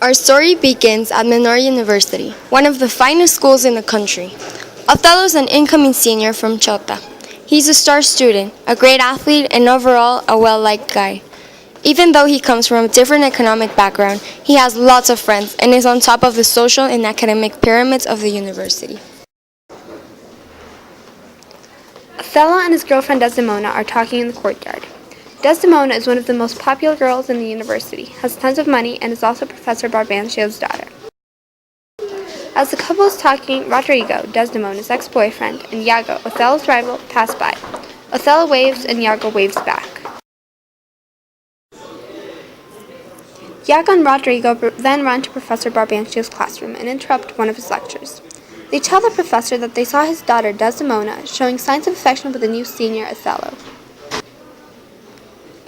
Our story begins at Menor University, one of the finest schools in the country. Othello is an incoming senior from Chota. He's a star student, a great athlete, and overall a well-liked guy. Even though he comes from a different economic background, he has lots of friends and is on top of the social and academic pyramids of the university. Othello and his girlfriend Desdemona are talking in the courtyard. Desdemona is one of the most popular girls in the university, has tons of money, and is also Professor Barbanchio's daughter. As the couple is talking, Rodrigo, Desdemona's ex-boyfriend, and Iago, Othello's rival, pass by. Othello waves and Iago waves back. Iago and Rodrigo then run to Professor Barbanchio's classroom and interrupt one of his lectures. They tell the professor that they saw his daughter, Desdemona, showing signs of affection with the new senior, Othello.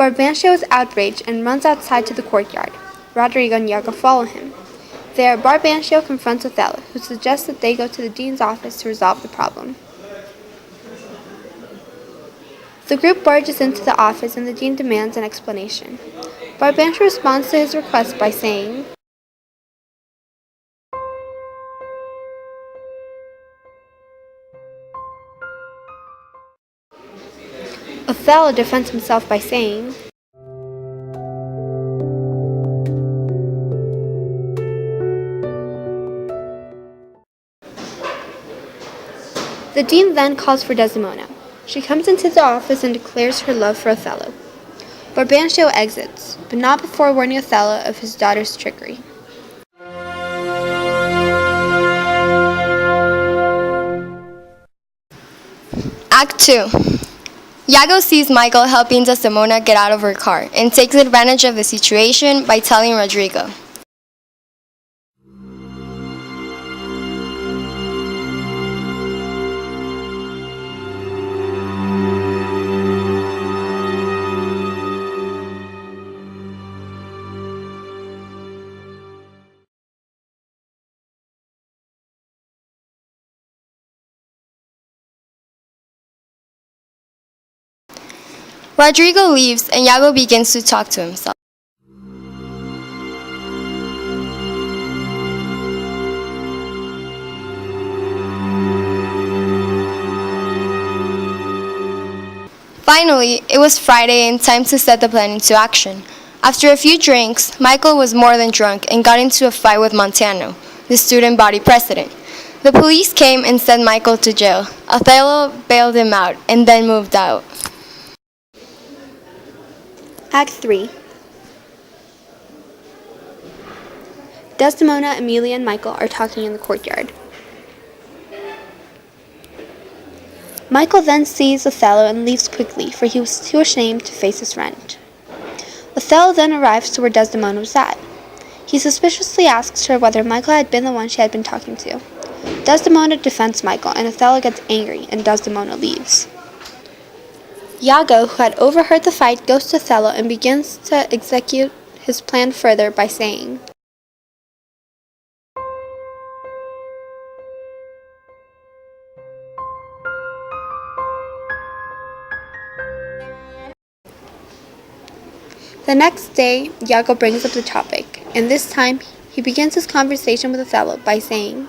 Barbanchio is outraged and runs outside to the courtyard. Rodrigo and Iago follow him. There, Barbanchio confronts Othello, who suggests that they go to the dean's office to resolve the problem. The group barges into the office and the dean demands an explanation. Barbanchio responds to his request by saying, Othello defends himself by saying, The dean then calls for Desdemona. She comes into the office and declares her love for Othello. Barbanchio exits, but not before warning Othello of his daughter's trickery. Act 2. Iago sees Michael helping Desdemona get out of her car and takes advantage of the situation by telling Rodrigo. Rodrigo leaves and Iago begins to talk to himself. Finally, it was Friday and time to set the plan into action. After a few drinks, Michael was more than drunk and got into a fight with Montano, the student body president. The police came and sent Michael to jail. Othello bailed him out and then moved out. Act 3. Desdemona, Emilia, and Michael are talking in the courtyard. Michael then sees Othello and leaves quickly, for he was too ashamed to face his friend. Othello then arrives to where Desdemona was at. He suspiciously asks her whether Michael had been the one she had been talking to. Desdemona defends Michael, and Othello gets angry, and Desdemona leaves. Iago, who had overheard the fight, goes to Othello and begins to execute his plan further by saying, The next day, Iago brings up the topic, and this time he begins his conversation with Othello by saying,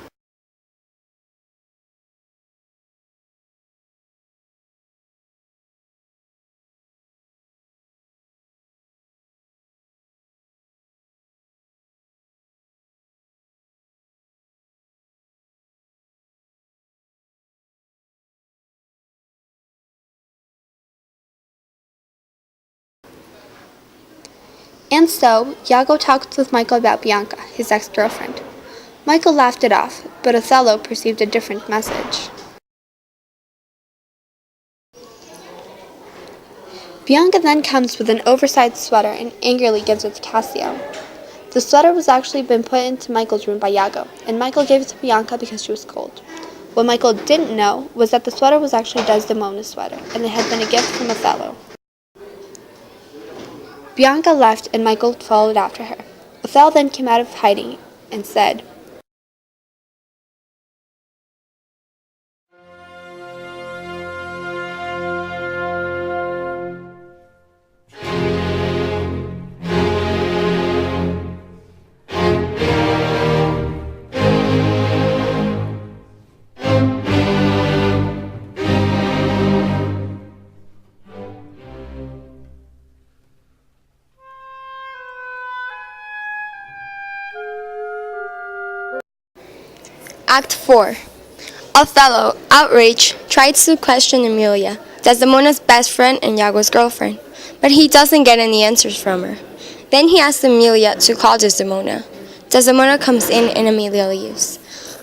And so, Iago talked with Michael about Bianca, his ex-girlfriend. Michael laughed it off, but Othello perceived a different message. Bianca then comes with an oversized sweater and angrily gives it to Cassio. The sweater was actually been put into Michael's room by Iago, and Michael gave it to Bianca because she was cold. What Michael didn't know was that the sweater was actually Desdemona's sweater, and it had been a gift from Othello. Bianca left and Michael followed after her. Othello then came out of hiding and said, Act 4. Othello, outraged, tries to question Emilia, Desdemona's best friend and Iago's girlfriend, but he doesn't get any answers from her. Then he asks Emilia to call Desdemona. Desdemona comes in and Emilia leaves.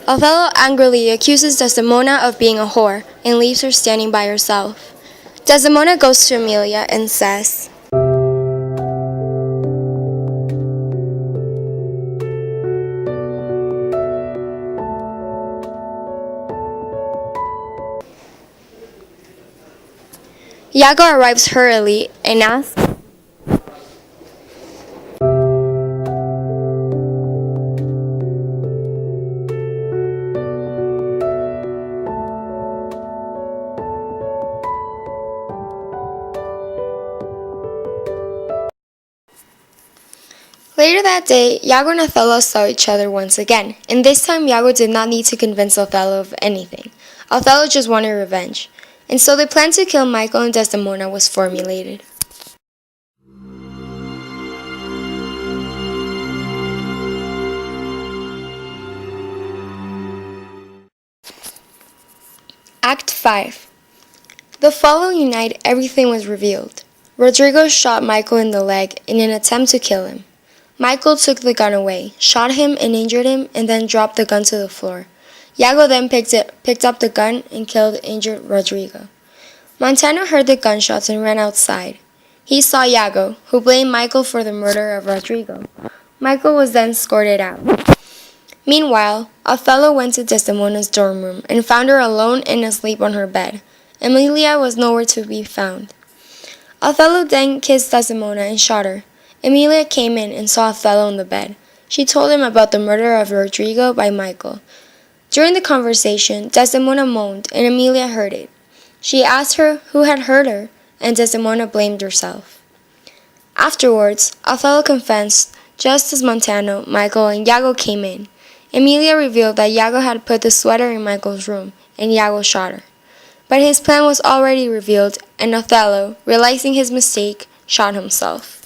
Othello angrily accuses Desdemona of being a whore and leaves her standing by herself. Desdemona goes to Emilia and says, Iago arrives hurriedly and asks, Later that day, Iago and Othello saw each other once again, and this time Iago did not need to convince Othello of anything. Othello just wanted revenge, and so the plan to kill Michael and Desdemona was formulated. Act 5. The following night, everything was revealed. Rodrigo shot Michael in the leg in an attempt to kill him. Michael took the gun away, shot him and injured him, and then dropped the gun to the floor. Iago then picked up the gun and killed injured Rodrigo. Montano heard the gunshots and ran outside. He saw Iago, who blamed Michael for the murder of Rodrigo. Michael was then escorted out. Meanwhile, Othello went to Desdemona's dorm room and found her alone and asleep on her bed. Emilia was nowhere to be found. Othello then kissed Desdemona and shot her. Emilia came in and saw Othello in the bed. She told him about the murder of Rodrigo by Michael. During the conversation, Desdemona moaned, and Emilia heard it. She asked her who had hurt her, and Desdemona blamed herself. Afterwards, Othello confessed just as Montano, Michael, and Iago came in. Emilia revealed that Iago had put the sweater in Michael's room, and Iago shot her. But his plan was already revealed, and Othello, realizing his mistake, shot himself.